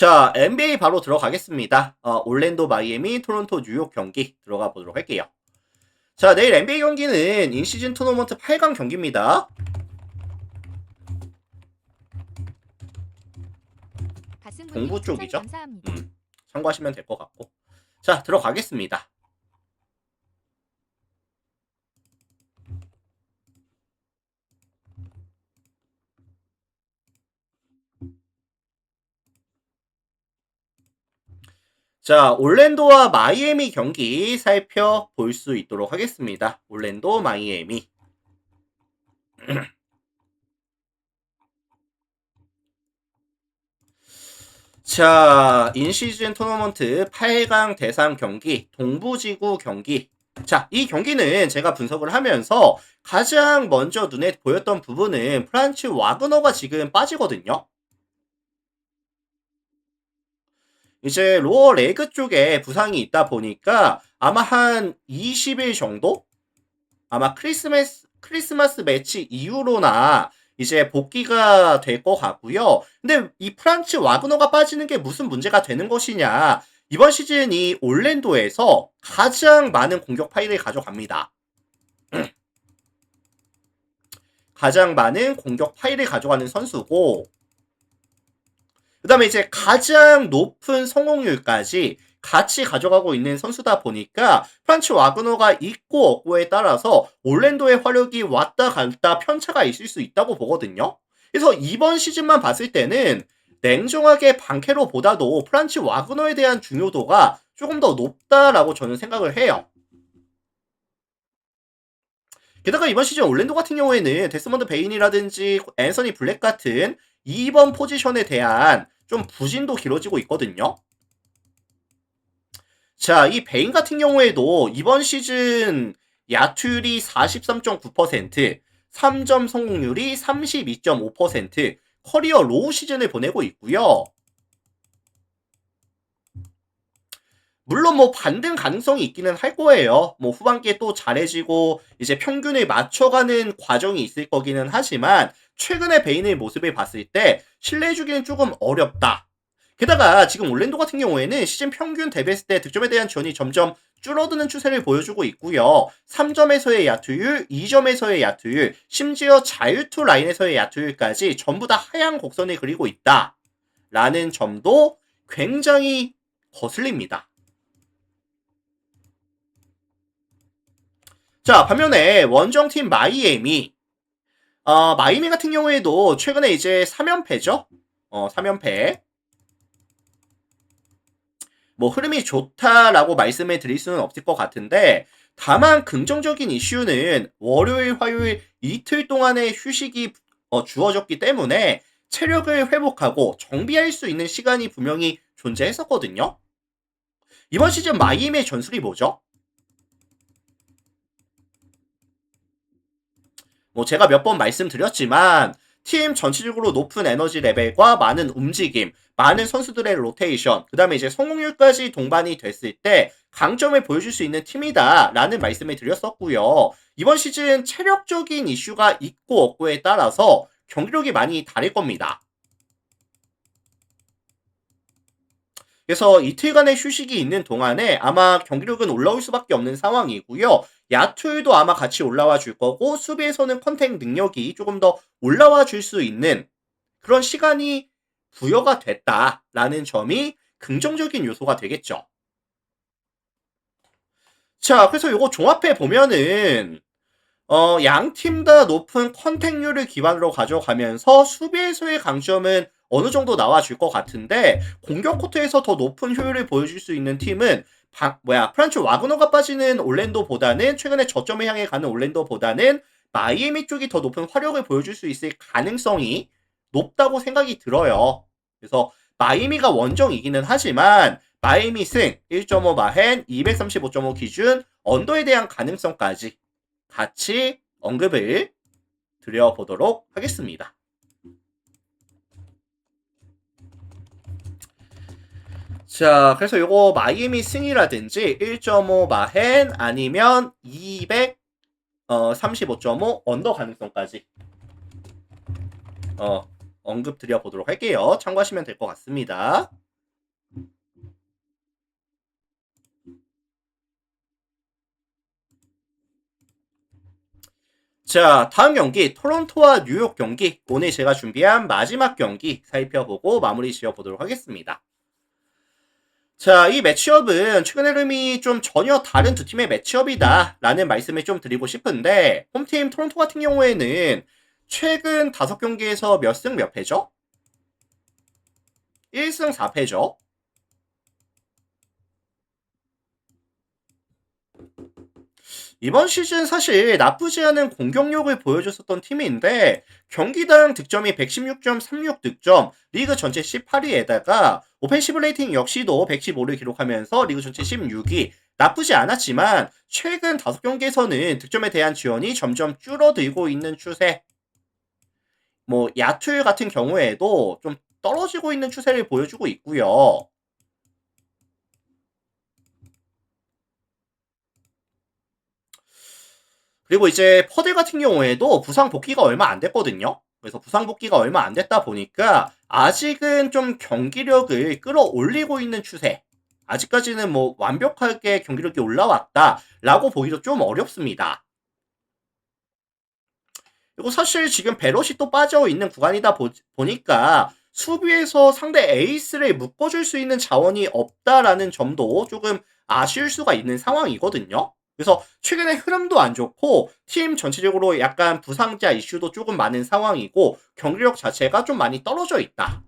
자, NBA 바로 들어가겠습니다. 올랜도, 마이애미, 토론토, 뉴욕 경기 들어가 보도록 할게요. 자, 내일 NBA 경기는 인시즌 토너먼트 8강 경기입니다. 동부 쪽이죠. 참고하시면 될 것 같고. 자, 들어가겠습니다. 자, 올랜도와 마이애미 경기 살펴볼 수 있도록 하겠습니다. 올랜도, 마이애미. 자, 인시즌 토너먼트 8강 대상 경기, 동부지구 경기. 자, 이 경기는 제가 분석을 하면서 가장 먼저 눈에 보였던 부분은 프란츠 와그너가 지금 빠지거든요. 이제 로어 레그 쪽에 부상이 있다 보니까 아마 한 20일 정도? 아마 크리스마스 매치 이후로나 이제 복귀가 될 것 같고요. 근데 이 프란츠 와그너가 빠지는 게 무슨 문제가 되는 것이냐. 이번 시즌 이 올랜도에서 가장 많은 공격 파일을 가져갑니다. 가장 많은 공격 파일을 가져가는 선수고, 그 다음에 이제 가장 높은 성공률까지 같이 가져가고 있는 선수다 보니까 프란츠 와그너가 있고 없고에 따라서 올랜도의 화력이 왔다 갔다 편차가 있을 수 있다고 보거든요. 그래서 이번 시즌만 봤을 때는 냉정하게 방케로보다도 프란츠 와그너에 대한 중요도가 조금 더 높다라고 저는 생각을 해요. 게다가 이번 시즌 올랜도 같은 경우에는 데스먼드 베인이라든지 앤서니 블랙 같은 2번 포지션에 대한 좀 부진도 길어지고 있거든요. 자, 이 베인 같은 경우에도 이번 시즌 야투율이 43.9%, 3점 성공률이 32.5%, 커리어 로우 시즌을 보내고 있고요. 물론 뭐 반등 가능성이 있기는 할 거예요. 뭐 후반기에 또 잘해지고 이제 평균을 맞춰가는 과정이 있을 거기는 하지만 최근에 베인의 모습을 봤을 때 신뢰해주기는 조금 어렵다. 게다가 지금 올랜도 같은 경우에는 시즌 평균 대비했을 때 득점에 대한 지원이 점점 줄어드는 추세를 보여주고 있고요. 3점에서의 야투율, 2점에서의 야투율, 심지어 자유투 라인에서의 야투율까지 전부 다 하향 곡선을 그리고 있다. 라는 점도 굉장히 거슬립니다. 자, 반면에 원정팀 마이애미. 마이애미 같은 경우에도 최근에 이제 3연패죠? 3연패. 뭐 흐름이 좋다라고 말씀을 드릴 수는 없을 것 같은데 다만 긍정적인 이슈는 월요일, 화요일 이틀 동안의 휴식이 주어졌기 때문에 체력을 회복하고 정비할 수 있는 시간이 분명히 존재했었거든요. 이번 시즌 마이애미의 전술이 뭐죠? 뭐 제가 몇 번 말씀드렸지만 팀 전체적으로 높은 에너지 레벨과 많은 움직임, 많은 선수들의 로테이션, 그 다음에 이제 성공률까지 동반이 됐을 때 강점을 보여줄 수 있는 팀이다라는 말씀을 드렸었고요. 이번 시즌 체력적인 이슈가 있고 없고에 따라서 경기력이 많이 다를 겁니다. 그래서 이틀간의 휴식이 있는 동안에 아마 경기력은 올라올 수밖에 없는 상황이고요. 야투율도 아마 같이 올라와 줄 거고 수비에서는 컨택 능력이 조금 더 올라와 줄 수 있는 그런 시간이 부여가 됐다라는 점이 긍정적인 요소가 되겠죠. 자, 그래서 이거 종합해 보면은 양 팀 다 높은 컨택률을 기반으로 가져가면서 수비에서의 강점은 어느 정도 나와줄 것 같은데 공격 코트에서 더 높은 효율을 보여줄 수 있는 팀은 프란츠 와그너가 빠지는 올랜도보다는 최근에 저점을 향해 가는 올랜도보다는 마이애미 쪽이 더 높은 화력을 보여줄 수 있을 가능성이 높다고 생각이 들어요. 그래서 마이애미가 원정이기는 하지만 마이애미 승 1.5 마헨 235.5 기준 언더에 대한 가능성까지 같이 언급을 드려보도록 하겠습니다. 자, 그래서 요거 마이애미 승이라든지 1.5 마헨 아니면 235.5 언더 가능성까지 언급 드려보도록 할게요. 참고하시면 될 것 같습니다. 자, 다음 경기 토론토와 뉴욕 경기, 오늘 제가 준비한 마지막 경기 살펴보고 마무리 지어보도록 하겠습니다. 자, 이 매치업은 최근 흐름이 좀 전혀 다른 두 팀의 매치업이다 라는 말씀을 좀 드리고 싶은데, 홈팀 토론토 같은 경우에는 최근 5경기에서 몇 승 몇 패죠? 1승 4패죠. 이번 시즌 사실 나쁘지 않은 공격력을 보여줬었던 팀인데, 경기당 득점이 116.36 득점, 리그 전체 18위에다가 오펜시브 레이팅 역시도 115를 기록하면서 리그 전체 16위. 나쁘지 않았지만 최근 5경기에서는 득점에 대한 지원이 점점 줄어들고 있는 추세. 뭐 야투 같은 경우에도 좀 떨어지고 있는 추세를 보여주고 있고요. 그리고 이제 퍼들 같은 경우에도 부상 복귀가 얼마 안 됐거든요. 그래서 부상 복귀가 얼마 안 됐다 보니까 아직은 좀 경기력을 끌어올리고 있는 추세. 아직까지는 뭐 완벽하게 경기력이 올라왔다라고 보기도 좀 어렵습니다. 그리고 사실 지금 베럿이 또 빠져 있는 구간이다 보니까 수비에서 상대 에이스를 묶어줄 수 있는 자원이 없다라는 점도 조금 아쉬울 수가 있는 상황이거든요. 그래서 최근에 흐름도 안 좋고 팀 전체적으로 약간 부상자 이슈도 조금 많은 상황이고 경기력 자체가 좀 많이 떨어져 있다.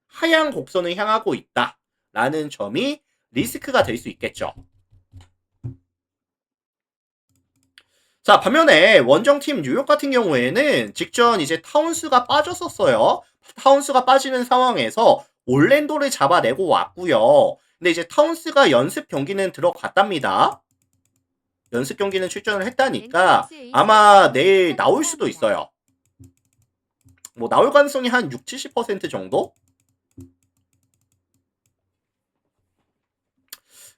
하향 곡선을 향하고 있다. 라는 점이 리스크가 될 수 있겠죠. 자, 반면에 원정팀 뉴욕 같은 경우에는 직전 이제 타운스가 빠졌었어요. 타운스가 빠지는 상황에서 올랜도를 잡아내고 왔고요. 근데 이제 타운스가 연습 경기는 들어갔답니다. 연습 경기는 출전을 했다니까 아마 내일 나올 수도 있어요. 뭐 나올 가능성이 한 6, 70% 정도?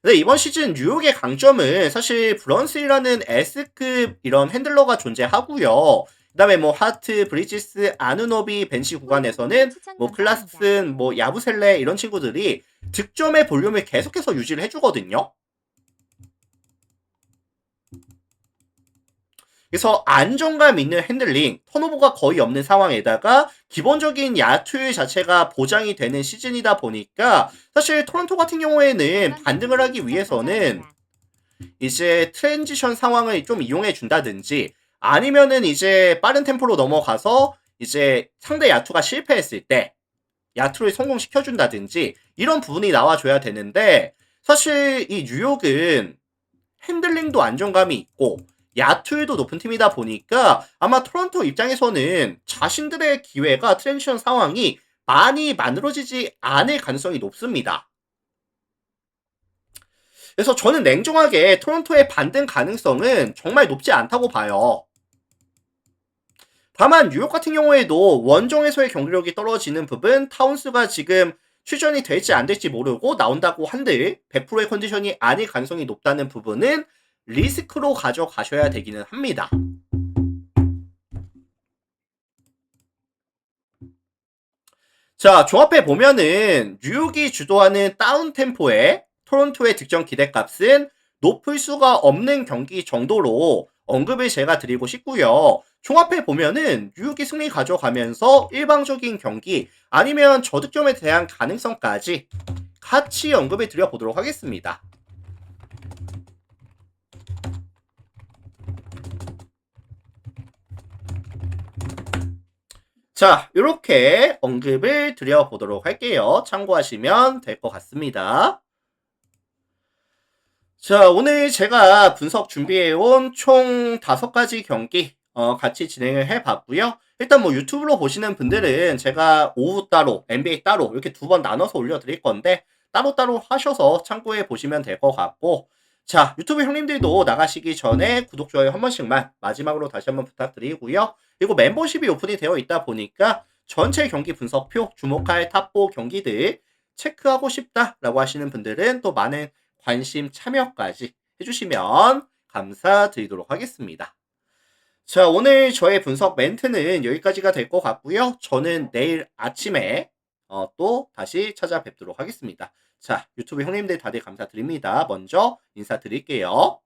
근데 이번 시즌 뉴욕의 강점은 사실 브런스라는 S급 이런 핸들러가 존재하고요. 그다음에 뭐 하트, 브리지스, 아누노비 벤치 구간에서는 뭐 클라슨, 뭐 야부셀레 이런 친구들이 득점의 볼륨을 계속해서 유지를 해주거든요. 그래서 안정감 있는 핸들링, 턴오버가 거의 없는 상황에다가 기본적인 야투율 자체가 보장이 되는 시즌이다 보니까 사실 토론토 같은 경우에는 반등을 하기 위해서는 이제 트랜지션 상황을 좀 이용해 준다든지 아니면은 이제 빠른 템포로 넘어가서 이제 상대 야투가 실패했을 때 야투를 성공시켜 준다든지 이런 부분이 나와줘야 되는데 사실 이 뉴욕은 핸들링도 안정감이 있고 야투율도 높은 팀이다 보니까 아마 토론토 입장에서는 자신들의 기회가 트랜지션 상황이 많이 만들어지지 않을 가능성이 높습니다. 그래서 저는 냉정하게 토론토의 반등 가능성은 정말 높지 않다고 봐요. 다만 뉴욕 같은 경우에도 원정에서의 경기력이 떨어지는 부분 타운스가 지금 출전이 될지 안 될지 모르고 나온다고 한들 100%의 컨디션이 아닐 가능성이 높다는 부분은 리스크로 가져가셔야 되기는 합니다. 자, 종합해 보면은 뉴욕이 주도하는 다운 템포의 토론토의 득점 기대값은 높을 수가 없는 경기 정도로 언급을 제가 드리고 싶고요. 종합해 보면은 뉴욕이 승리 가져가면서 일방적인 경기 아니면 저득점에 대한 가능성까지 같이 언급을 드려보도록 하겠습니다. 자, 이렇게 언급을 드려보도록 할게요. 참고하시면 될 것 같습니다. 자, 오늘 제가 분석 준비해온 총 5가지 경기 같이 진행을 해봤고요. 일단 뭐 유튜브로 보시는 분들은 제가 오후 따로, NBA 따로 이렇게 2번 나눠서 올려드릴 건데 따로따로 하셔서 참고해 보시면 될 것 같고 자, 유튜브 형님들도 나가시기 전에 구독, 좋아요 한 번씩만 마지막으로 다시 한번 부탁드리고요. 그리고 멤버십이 오픈이 되어 있다 보니까 전체 경기 분석표, 주목할 탑4 경기들 체크하고 싶다라고 하시는 분들은 또 많은 관심 참여까지 해주시면 감사드리도록 하겠습니다. 자, 오늘 저의 분석 멘트는 여기까지가 될 것 같고요. 저는 내일 아침에 또 다시 찾아뵙도록 하겠습니다. 자, 유튜브 형님들 다들 감사드립니다. 먼저 인사드릴게요.